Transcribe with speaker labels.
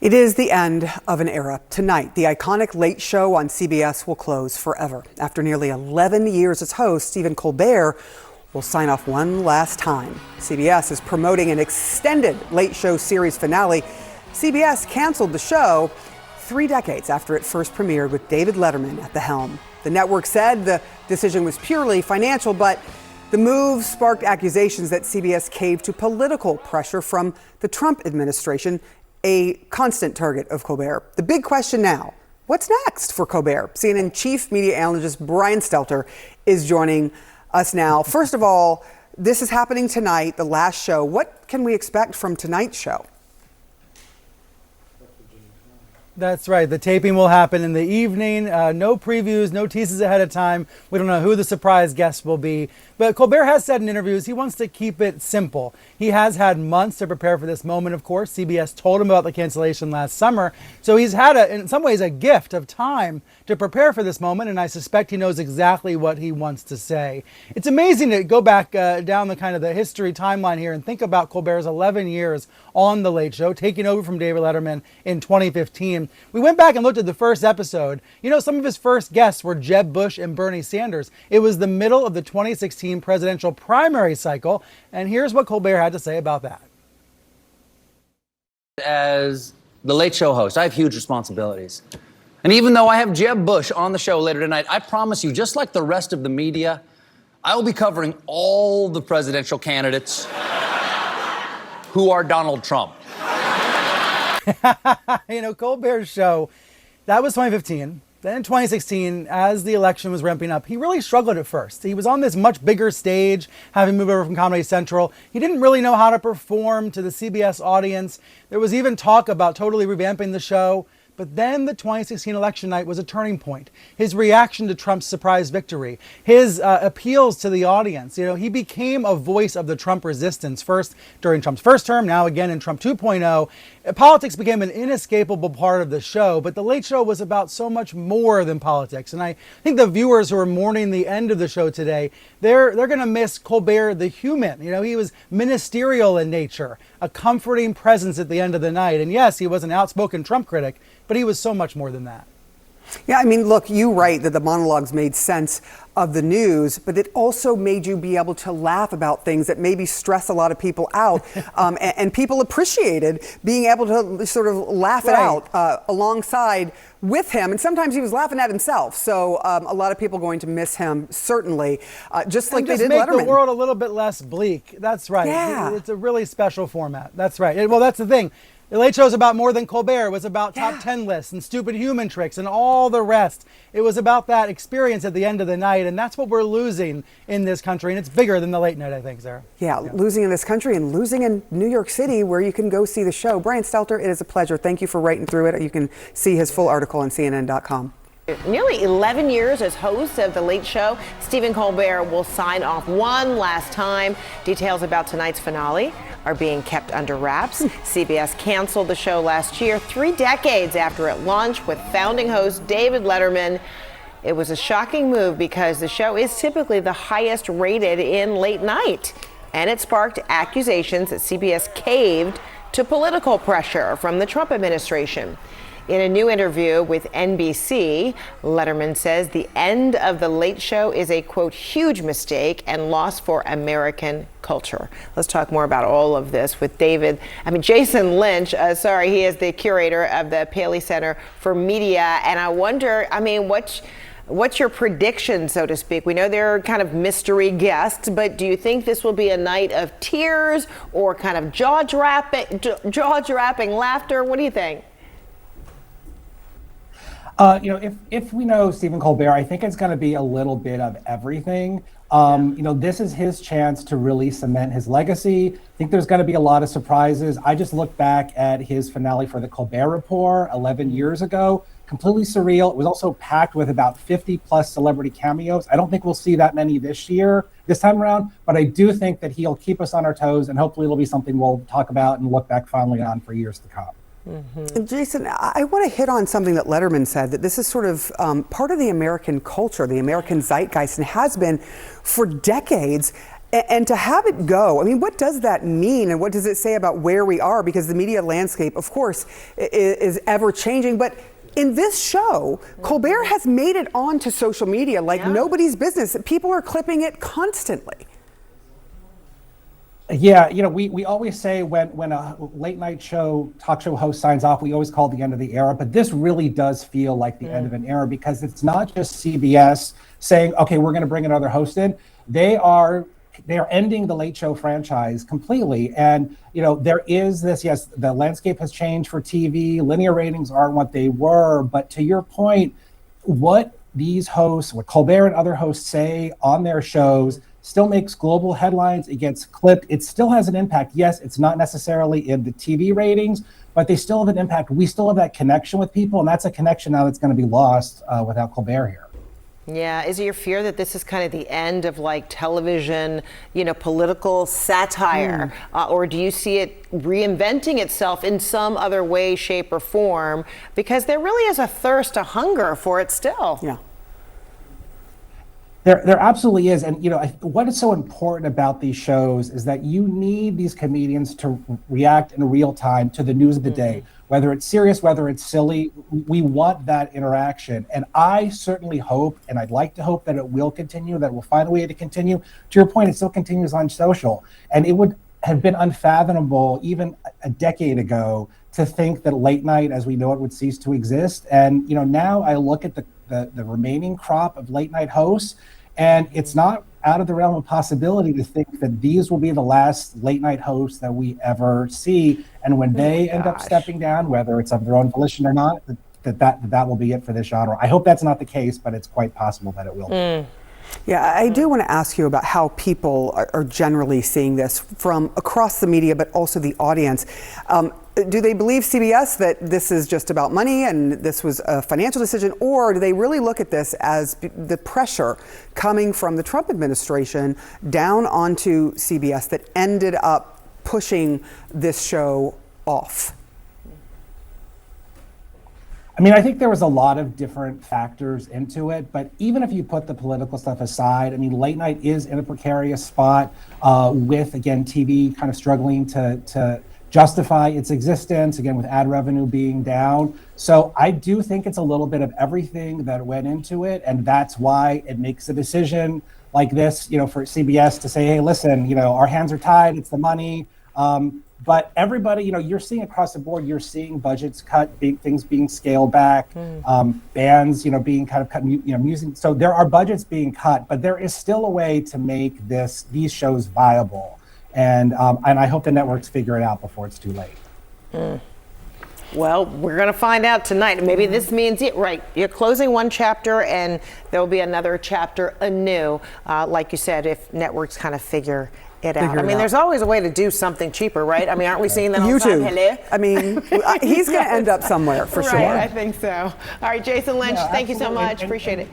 Speaker 1: It is the end of an era. Tonight, the iconic Late Show on CBS will close forever. After nearly 11 years as host, Stephen Colbert will sign off one last time. CBS is promoting an extended Late Show series finale. CBS canceled the show 3 decades after it first premiered with David Letterman at the helm. The network said the decision was purely financial, but the move sparked accusations that CBS caved to political pressure from the Trump administration, a constant target of Colbert. The big question now, what's next for Colbert? CNN chief media analyst Brian Stelter is joining us now. First of all, this is happening tonight, the last show. What can we expect from tonight's show?
Speaker 2: That's right. The taping will happen in the evening. No previews, no teases ahead of time. We don't know who the surprise guest will be. But Colbert has said in interviews he wants to keep it simple. He has had months to prepare for this moment, of course. CBS told him about the cancellation last summer. So he's had, in some ways, a gift of time to prepare for this moment. And I suspect he knows exactly what he wants to say. It's amazing to go back down the kind of the history timeline here and think about Colbert's 11 years on The Late Show, taking over from David Letterman in 2015. We went back and looked at the first episode. You know, some of his first guests were Jeb Bush and Bernie Sanders. It was the middle of the 2016 presidential primary cycle. And here's what Colbert had to say about that.
Speaker 3: As the Late Show host, I have huge responsibilities. And even though I have Jeb Bush on the show later tonight, I promise you, just like the rest of the media, I will be covering all the presidential candidates who are Donald Trump.
Speaker 2: You know, Colbert's show, that was 2015. Then in 2016, as the election was ramping up, he really struggled at first. He was on this much bigger stage, having moved over from Comedy Central. He didn't really know how to perform to the CBS audience. There was even talk about totally revamping the show. But then the 2016 election night was a turning point. His reaction to Trump's surprise victory, his appeals to the audience. You know, he became a voice of the Trump resistance, first during Trump's first term, now again in Trump 2.0. Politics became an inescapable part of the show, but The Late Show was about so much more than politics. And I think the viewers who are mourning the end of the show today, they're going to miss Colbert the human. You know, he was ministerial in nature, a comforting presence at the end of the night. And yes, he was an outspoken Trump critic, but he was so much more than that.
Speaker 1: Yeah, I mean, look, you write that the monologues made sense of the news, but it also made you be able to laugh about things that maybe stress a lot of people out. And people appreciated being able to sort of laugh it out alongside with him. And sometimes he was laughing at himself. So a lot of people going to miss him, certainly, just like they did Letterman.
Speaker 2: Make the world a little bit less bleak. That's right.
Speaker 1: Yeah.
Speaker 2: It's a really special format. That's right. Well, that's the thing. The Late Show is about more than Colbert. It was about top 10 lists and stupid human tricks and all the rest. It was about that experience at the end of the night, and that's what we're losing in this country. And it's bigger than the late night, I think, Sarah.
Speaker 1: Yeah, losing in this country and losing in New York City, where you can go see the show. Brian Stelter, it is a pleasure. Thank you for writing through it. You can see his full article on CNN.com.
Speaker 4: Nearly 11 years as host of The Late Show, Stephen Colbert will sign off one last time. Details about tonight's finale are being kept under wraps. CBS canceled the show last year, 3 decades after it launched with founding host David Letterman. It was a shocking move because the show is typically the highest rated in late night. And it sparked accusations that CBS caved to political pressure from the Trump administration. In a new interview with NBC, Letterman says the end of The Late Show is a, quote, huge mistake and loss for American culture. Let's talk more about all of this with Jason Lynch. He is the curator of the Paley Center for Media. And I wonder, what's your prediction, so to speak? We know there are kind of mystery guests, but do you think this will be a night of tears or kind of jaw-dropping laughter? What do you think?
Speaker 5: If we know Stephen Colbert, I think it's going to be a little bit of everything. This is his chance to really cement his legacy. I think there's going to be a lot of surprises. I just looked back at his finale for the Colbert Report 11 years ago. Completely surreal. It was also packed with about 50 plus celebrity cameos. I don't think we'll see that many this time around, but I do think that he'll keep us on our toes, and hopefully it'll be something we'll talk about and look back fondly on for years to come.
Speaker 1: Mm-hmm. Jason, I want to hit on something that Letterman said, that this is sort of part of the American culture, the American zeitgeist, and has been for decades. And to have it go, I mean, what does that mean, and what does it say about where we are? Because the media landscape, of course, is ever changing, but in this show, Colbert has made it onto social media like nobody's business. People are clipping it constantly.
Speaker 5: Yeah, we always say when a late night talk show host signs off, we always call it the end of the era. But this really does feel like the end of an era, because it's not just CBS saying, okay, we're going to bring another host in. They are ending the Late Show franchise completely. And, there is this, yes, the landscape has changed for TV. Linear ratings aren't what they were. But to your point, what these hosts, what Colbert and other hosts say on their shows still makes global headlines. It gets clipped. It still has an impact. Yes, it's not necessarily in the TV ratings, but they still have an impact. We still have that connection with people, and that's a connection now that's going to be lost without Colbert here.
Speaker 4: Yeah, is it your fear that this is kind of the end of like television, political satire, or do you see it reinventing itself in some other way, shape, or form? Because there really is a thirst, a hunger for it still.
Speaker 1: Yeah.
Speaker 5: There absolutely is. And, what is so important about these shows is that you need these comedians to react in real time to the news of the day, whether it's serious, whether it's silly. We want that interaction. And I certainly hope, and I'd like to hope that it will continue, that it will find a way to continue. To your point, it still continues on social. And it would have been unfathomable even a decade ago to think that late night as we know it would cease to exist. And, now I look at the remaining crop of late night hosts, and it's not out of the realm of possibility to think that these will be the last late night hosts that we ever see. And when they end up stepping down, whether it's of their own volition or not, that will be it for this genre. I hope that's not the case, but it's quite possible that it will be.
Speaker 1: Yeah, I do want to ask you about how people are generally seeing this from across the media, but also the audience. Do they believe CBS that this is just about money and this was a financial decision, or do they really look at this as the pressure coming from the Trump administration down onto CBS that ended up pushing this show off?
Speaker 5: I mean, I think there was a lot of different factors into it, but even if you put the political stuff aside, I mean, late night is in a precarious spot with, again, TV kind of struggling to justify its existence, again, with ad revenue being down. So I do think it's a little bit of everything that went into it, and that's why it makes a decision like this, for CBS to say, hey, listen, our hands are tied, it's the money. But everybody, you're seeing across the board, you're seeing budgets cut, things being scaled back, bands, being kind of cut, music. So there are budgets being cut, but there is still a way to make these shows viable. And I hope the networks figure it out before it's too late.
Speaker 4: Well, we're going to find out tonight. Maybe this means it, right? You're closing one chapter and there will be another chapter anew. Like you said, if networks kind of figure it out. I mean, there's always a way to do something cheaper, right? I mean, aren't we seeing that all the time? Hello?
Speaker 1: I mean, he's going to end up somewhere for sure.
Speaker 4: Right, I think so. All right, Jason Lynch, thank you so much. Appreciate it.